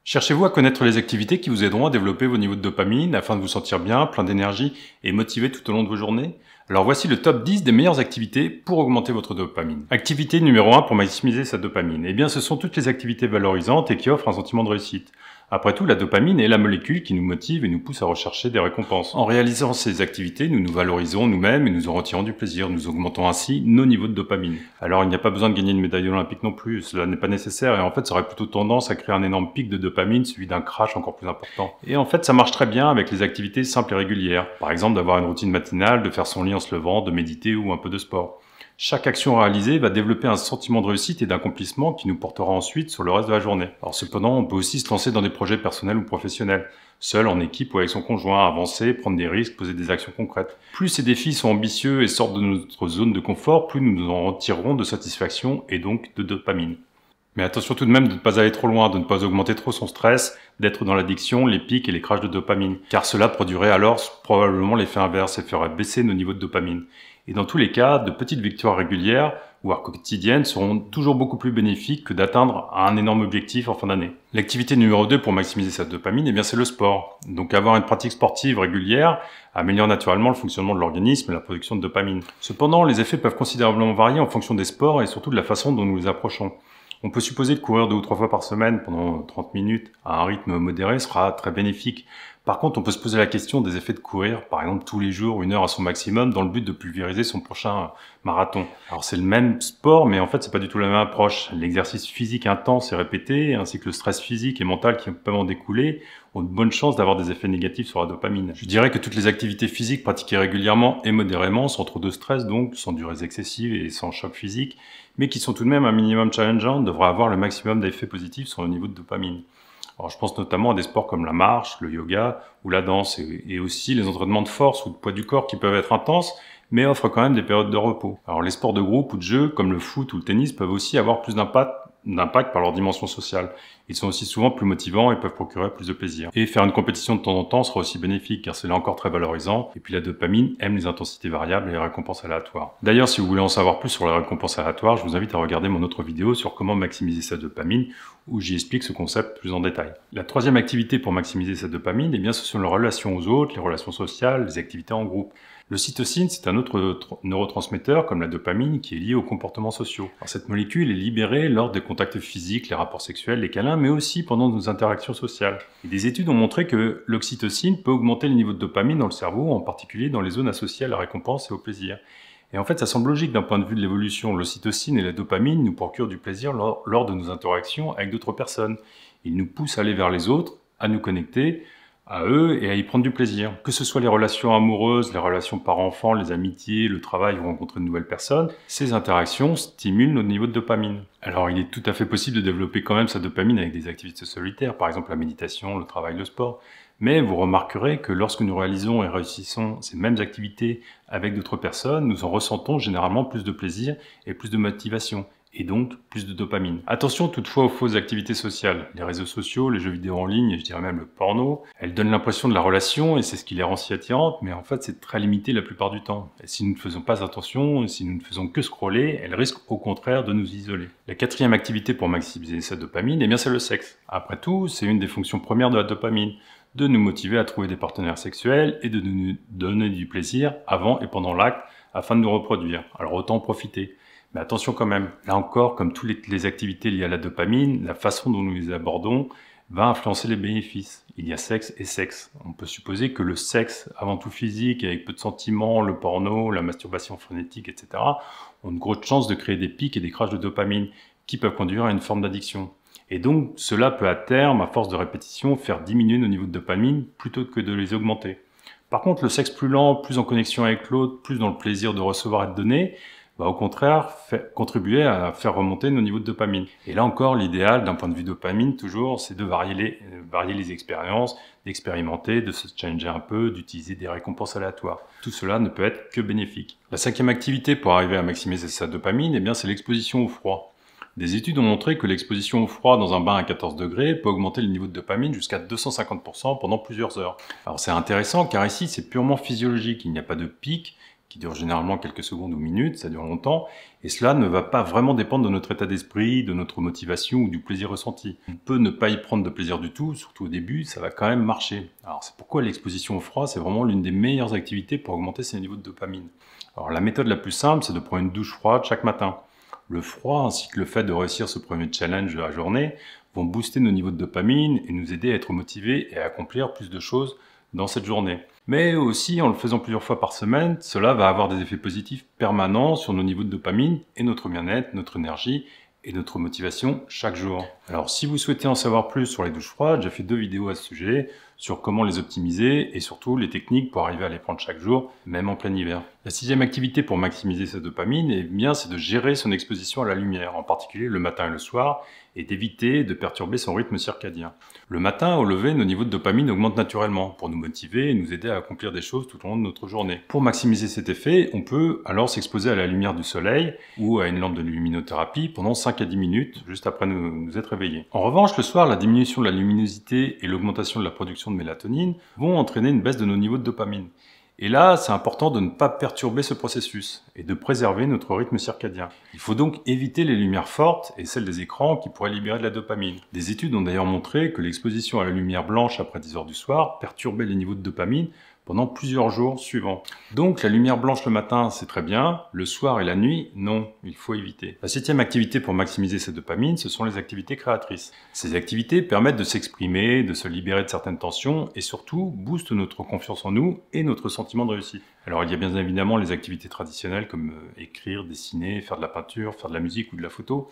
Cherchez-vous à connaître les activités qui vous aideront à développer vos niveaux de dopamine afin de vous sentir bien, plein d'énergie et motivé tout au long de vos journées? Alors voici le top 10 des meilleures activités pour augmenter votre dopamine. Activité numéro 1 pour maximiser sa dopamine. Eh bien ce sont toutes les activités valorisantes et qui offrent un sentiment de réussite. Après tout, la dopamine est la molécule qui nous motive et nous pousse à rechercher des récompenses. En réalisant ces activités, nous nous valorisons nous-mêmes et nous en retirons du plaisir. Nous augmentons ainsi nos niveaux de dopamine. Alors il n'y a pas besoin de gagner une médaille olympique non plus, cela n'est pas nécessaire et en fait ça aurait plutôt tendance à créer un énorme pic de dopamine suivi d'un crash encore plus important. Et en fait ça marche très bien avec les activités simples et régulières. Par exemple d'avoir une routine matinale, de faire son lit en se levant, de méditer ou un peu de sport. Chaque action réalisée va développer un sentiment de réussite et d'accomplissement qui nous portera ensuite sur le reste de la journée. Alors cependant, on peut aussi se lancer dans des projets personnels ou professionnels, seul, en équipe ou avec son conjoint, avancer, prendre des risques, poser des actions concrètes. Plus ces défis sont ambitieux et sortent de notre zone de confort, plus nous nous en retirerons de satisfaction et donc de dopamine. Mais attention tout de même de ne pas aller trop loin, de ne pas augmenter trop son stress, d'être dans l'addiction, les pics et les crashs de dopamine, car cela produirait alors probablement l'effet inverse et ferait baisser nos niveaux de dopamine. Et dans tous les cas, de petites victoires régulières, voire quotidiennes, seront toujours beaucoup plus bénéfiques que d'atteindre un énorme objectif en fin d'année. L'activité numéro 2 pour maximiser sa dopamine, eh bien c'est le sport. Donc avoir une pratique sportive régulière améliore naturellement le fonctionnement de l'organisme et la production de dopamine. Cependant, les effets peuvent considérablement varier en fonction des sports et surtout de la façon dont nous les approchons. On peut supposer que courir 2 ou 3 fois par semaine pendant 30 minutes à un rythme modéré sera très bénéfique. Par contre, on peut se poser la question des effets de courir, par exemple tous les jours, 1 heure à son maximum, dans le but de pulvériser son prochain marathon. Alors c'est le même sport, mais en fait c'est pas du tout la même approche. L'exercice physique intense et répété, ainsi que le stress physique et mental qui peuvent en découler, ont de bonnes chances d'avoir des effets négatifs sur la dopamine. Je dirais que toutes les activités physiques pratiquées régulièrement et modérément, sans trop de stress donc, sans durées excessives et sans choc physique, mais qui sont tout de même un minimum challengeants, devraient avoir le maximum d'effets positifs sur le niveau de dopamine. Alors, je pense notamment à des sports comme la marche, le yoga ou la danse et aussi les entraînements de force ou de poids du corps qui peuvent être intenses mais offrent quand même des périodes de repos. Alors les sports de groupe ou de jeu comme le foot ou le tennis peuvent aussi avoir plus d'impact par leur dimension sociale. Ils sont aussi souvent plus motivants et peuvent procurer plus de plaisir. Et faire une compétition de temps en temps sera aussi bénéfique car c'est là encore très valorisant. Et puis la dopamine aime les intensités variables et les récompenses aléatoires. D'ailleurs, si vous voulez en savoir plus sur les récompenses aléatoires, je vous invite à regarder mon autre vidéo sur comment maximiser sa dopamine où j'y explique ce concept plus en détail. La troisième activité pour maximiser sa dopamine, eh bien, ce sont les relations aux autres, les relations sociales, les activités en groupe. L'ocytocine, c'est un autre neurotransmetteur, comme la dopamine, qui est lié aux comportements sociaux. Alors, cette molécule est libérée lors des contacts physiques, les rapports sexuels, les câlins, mais aussi pendant nos interactions sociales. Et des études ont montré que l'ocytocine peut augmenter le niveau de dopamine dans le cerveau, en particulier dans les zones associées à la récompense et au plaisir. Et en fait, ça semble logique d'un point de vue de l'évolution. L'ocytocine et la dopamine nous procurent du plaisir lors de nos interactions avec d'autres personnes. Ils nous poussent à aller vers les autres, à nous connecter à eux et à y prendre du plaisir. Que ce soit les relations amoureuses, les relations par-enfants, les amitiés, le travail ou rencontrer de nouvelles personnes, ces interactions stimulent notre niveau de dopamine. Alors il est tout à fait possible de développer quand même sa dopamine avec des activités solitaires, par exemple la méditation, le travail, le sport. Mais vous remarquerez que lorsque nous réalisons et réussissons ces mêmes activités avec d'autres personnes, nous en ressentons généralement plus de plaisir et plus de motivation. Et donc plus de dopamine. Attention toutefois aux fausses activités sociales. Les réseaux sociaux, les jeux vidéo en ligne, et je dirais même le porno, elles donnent l'impression de la relation et c'est ce qui les rend si attirantes, mais en fait c'est très limité la plupart du temps. Et si nous ne faisons pas attention, si nous ne faisons que scroller, elles risquent au contraire de nous isoler. La quatrième activité pour maximiser sa dopamine, eh bien c'est le sexe. Après tout, c'est une des fonctions premières de la dopamine, de nous motiver à trouver des partenaires sexuels et de nous donner du plaisir avant et pendant l'acte afin de nous reproduire. Alors autant en profiter. Mais attention quand même, là encore, comme toutes les activités liées à la dopamine, la façon dont nous les abordons va influencer les bénéfices. Il y a sexe et sexe. On peut supposer que le sexe, avant tout physique, avec peu de sentiments, le porno, la masturbation frénétique, etc., ont une grosse chance de créer des pics et des crashs de dopamine qui peuvent conduire à une forme d'addiction. Et donc, cela peut à terme, à force de répétition, faire diminuer nos niveaux de dopamine plutôt que de les augmenter. Par contre, le sexe plus lent, plus en connexion avec l'autre, plus dans le plaisir de recevoir et de donner, va au contraire contribuer à faire remonter nos niveaux de dopamine. Et là encore, l'idéal d'un point de vue dopamine, toujours, c'est de varier les expériences, d'expérimenter, de se challenger un peu, d'utiliser des récompenses aléatoires. Tout cela ne peut être que bénéfique. La cinquième activité pour arriver à maximiser sa dopamine, eh bien, c'est l'exposition au froid. Des études ont montré que l'exposition au froid dans un bain à 14 degrés peut augmenter le niveau de dopamine jusqu'à 250% pendant plusieurs heures. Alors c'est intéressant car ici c'est purement physiologique, il n'y a pas de pic qui dure généralement quelques secondes ou minutes, ça dure longtemps, et cela ne va pas vraiment dépendre de notre état d'esprit, de notre motivation ou du plaisir ressenti. On peut ne pas y prendre de plaisir du tout, surtout au début, ça va quand même marcher. Alors c'est pourquoi l'exposition au froid, c'est vraiment l'une des meilleures activités pour augmenter ses niveaux de dopamine. Alors la méthode la plus simple, c'est de prendre une douche froide chaque matin. Le froid, ainsi que le fait de réussir ce premier challenge de la journée, vont booster nos niveaux de dopamine et nous aider à être motivés et à accomplir plus de choses dans cette journée. Mais aussi, en le faisant plusieurs fois par semaine, cela va avoir des effets positifs permanents sur nos niveaux de dopamine et notre bien-être, notre énergie et notre motivation chaque jour. Alors si vous souhaitez en savoir plus sur les douches froides, j'ai fait 2 vidéos à ce sujet, sur comment les optimiser et surtout les techniques pour arriver à les prendre chaque jour, même en plein hiver. La 6e activité pour maximiser sa dopamine, eh bien, c'est de gérer son exposition à la lumière, en particulier le matin et le soir, et d'éviter de perturber son rythme circadien. Le matin, au lever, nos niveaux de dopamine augmentent naturellement pour nous motiver et nous aider à accomplir des choses tout au long de notre journée. Pour maximiser cet effet, on peut alors s'exposer à la lumière du soleil ou à une lampe de luminothérapie pendant 5 à 10 minutes, juste après nous être réveillés. En revanche, le soir, la diminution de la luminosité et l'augmentation de la production de mélatonine vont entraîner une baisse de nos niveaux de dopamine. Et là, c'est important de ne pas perturber ce processus et de préserver notre rythme circadien. Il faut donc éviter les lumières fortes et celles des écrans qui pourraient libérer de la dopamine. Des études ont d'ailleurs montré que l'exposition à la lumière blanche après 10 heures du soir perturbait les niveaux de dopamine pendant plusieurs jours suivants. Donc la lumière blanche le matin, c'est très bien, le soir et la nuit, non, il faut éviter. La 7e activité pour maximiser cette dopamine, ce sont les activités créatrices. Ces activités permettent de s'exprimer, de se libérer de certaines tensions et surtout boostent notre confiance en nous et notre sentiment de réussite. Alors il y a bien évidemment les activités traditionnelles comme écrire, dessiner, faire de la peinture, faire de la musique ou de la photo.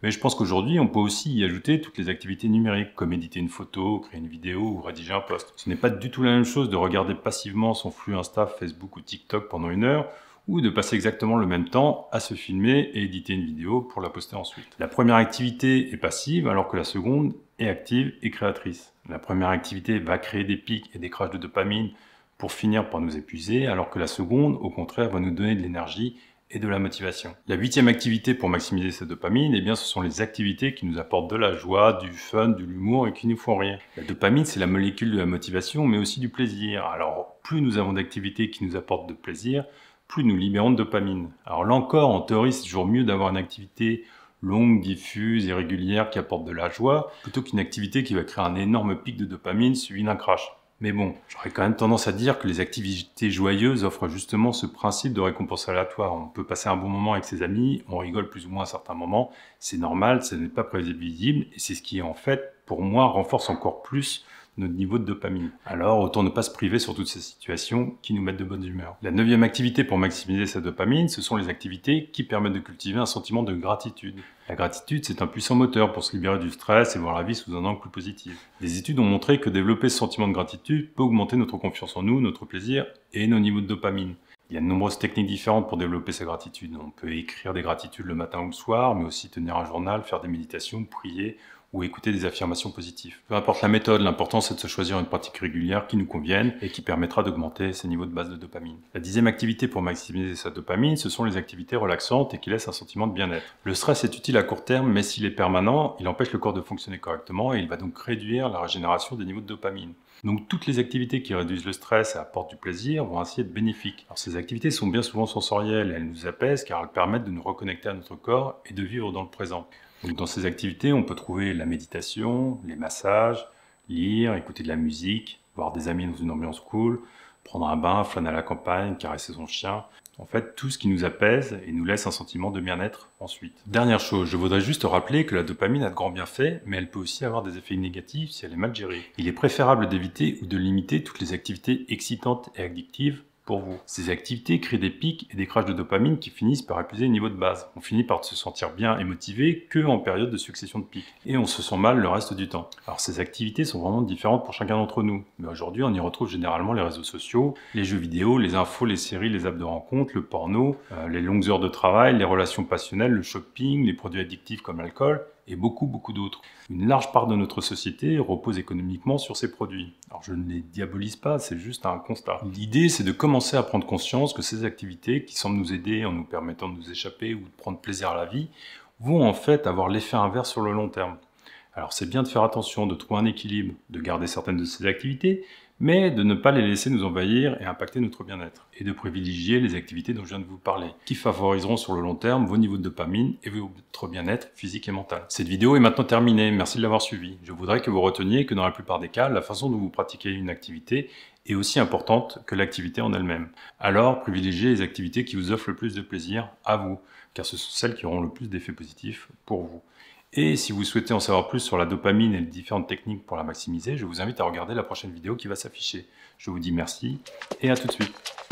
Mais je pense qu'aujourd'hui, on peut aussi y ajouter toutes les activités numériques, comme éditer une photo, créer une vidéo ou rédiger un post. Ce n'est pas du tout la même chose de regarder passivement son flux Insta, Facebook ou TikTok pendant 1 heure, ou de passer exactement le même temps à se filmer et éditer une vidéo pour la poster ensuite. La première activité est passive, alors que la seconde est active et créatrice. La première activité va créer des pics et des crashs de dopamine pour finir par nous épuiser, alors que la seconde, au contraire, va nous donner de l'énergie et de la motivation. La 8e activité pour maximiser cette dopamine, eh bien, ce sont les activités qui nous apportent de la joie, du fun, de l'humour et qui nous font rire. La dopamine, c'est la molécule de la motivation, mais aussi du plaisir. Alors, plus nous avons d'activités qui nous apportent de plaisir, plus nous libérons de dopamine. Alors là encore, en théorie, c'est toujours mieux d'avoir une activité longue, diffuse et régulière qui apporte de la joie, plutôt qu'une activité qui va créer un énorme pic de dopamine suivi d'un crash. Mais bon, j'aurais quand même tendance à dire que les activités joyeuses offrent justement ce principe de récompense aléatoire. On peut passer un bon moment avec ses amis, on rigole plus ou moins à certains moments, c'est normal, ce n'est pas prévisible, et c'est ce qui, en fait, pour moi, renforce encore plus notre niveau de dopamine. Alors, autant ne pas se priver sur toutes ces situations qui nous mettent de bonne humeur. La 9e activité pour maximiser sa dopamine, ce sont les activités qui permettent de cultiver un sentiment de gratitude. La gratitude, c'est un puissant moteur pour se libérer du stress et voir la vie sous un angle plus positif. Des études ont montré que développer ce sentiment de gratitude peut augmenter notre confiance en nous, notre plaisir et nos niveaux de dopamine. Il y a de nombreuses techniques différentes pour développer sa gratitude. On peut écrire des gratitudes le matin ou le soir, mais aussi tenir un journal, faire des méditations, prier ou écouter des affirmations positives. Peu importe la méthode, l'important c'est de se choisir une pratique régulière qui nous convienne et qui permettra d'augmenter ses niveaux de base de dopamine. La 10e activité pour maximiser sa dopamine, ce sont les activités relaxantes et qui laissent un sentiment de bien-être. Le stress est utile à court terme, mais s'il est permanent, il empêche le corps de fonctionner correctement et il va donc réduire la régénération des niveaux de dopamine. Donc toutes les activités qui réduisent le stress et apportent du plaisir vont ainsi être bénéfiques. Alors ces activités sont bien souvent sensorielles, elles nous apaisent car elles permettent de nous reconnecter à notre corps et de vivre dans le présent. Donc dans ces activités, on peut trouver la méditation, les massages, lire, écouter de la musique, voir des amis dans une ambiance cool, prendre un bain, flâner à la campagne, caresser son chien. En fait, tout ce qui nous apaise et nous laisse un sentiment de bien-être ensuite. Dernière chose, je voudrais juste rappeler que la dopamine a de grands bienfaits, mais elle peut aussi avoir des effets négatifs si elle est mal gérée. Il est préférable d'éviter ou de limiter toutes les activités excitantes et addictives pour vous. Ces activités créent des pics et des crashs de dopamine qui finissent par épuiser le niveau de base. On finit par se sentir bien et motivé que en période de succession de pics. Et on se sent mal le reste du temps. Alors ces activités sont vraiment différentes pour chacun d'entre nous. Mais aujourd'hui, on y retrouve généralement les réseaux sociaux, les jeux vidéo, les infos, les séries, les apps de rencontre, le porno, les longues heures de travail, les relations passionnelles, le shopping, les produits addictifs comme l'alcool, et beaucoup d'autres. Une large part de notre société repose économiquement sur ces produits. Alors je ne les diabolise pas, c'est juste un constat. L'idée, c'est de commencer à prendre conscience que ces activités, qui semblent nous aider en nous permettant de nous échapper ou de prendre plaisir à la vie, vont en fait avoir l'effet inverse sur le long terme. Alors c'est bien de faire attention, de trouver un équilibre, de garder certaines de ces activités, mais de ne pas les laisser nous envahir et impacter notre bien-être. Et de privilégier les activités dont je viens de vous parler, qui favoriseront sur le long terme vos niveaux de dopamine et votre bien-être physique et mental. Cette vidéo est maintenant terminée, merci de l'avoir suivie. Je voudrais que vous reteniez que dans la plupart des cas, la façon dont vous pratiquez une activité est aussi importante que l'activité en elle-même. Alors, privilégiez les activités qui vous offrent le plus de plaisir à vous, car ce sont celles qui auront le plus d'effets positifs pour vous. Et si vous souhaitez en savoir plus sur la dopamine et les différentes techniques pour la maximiser, je vous invite à regarder la prochaine vidéo qui va s'afficher. Je vous dis merci et à tout de suite.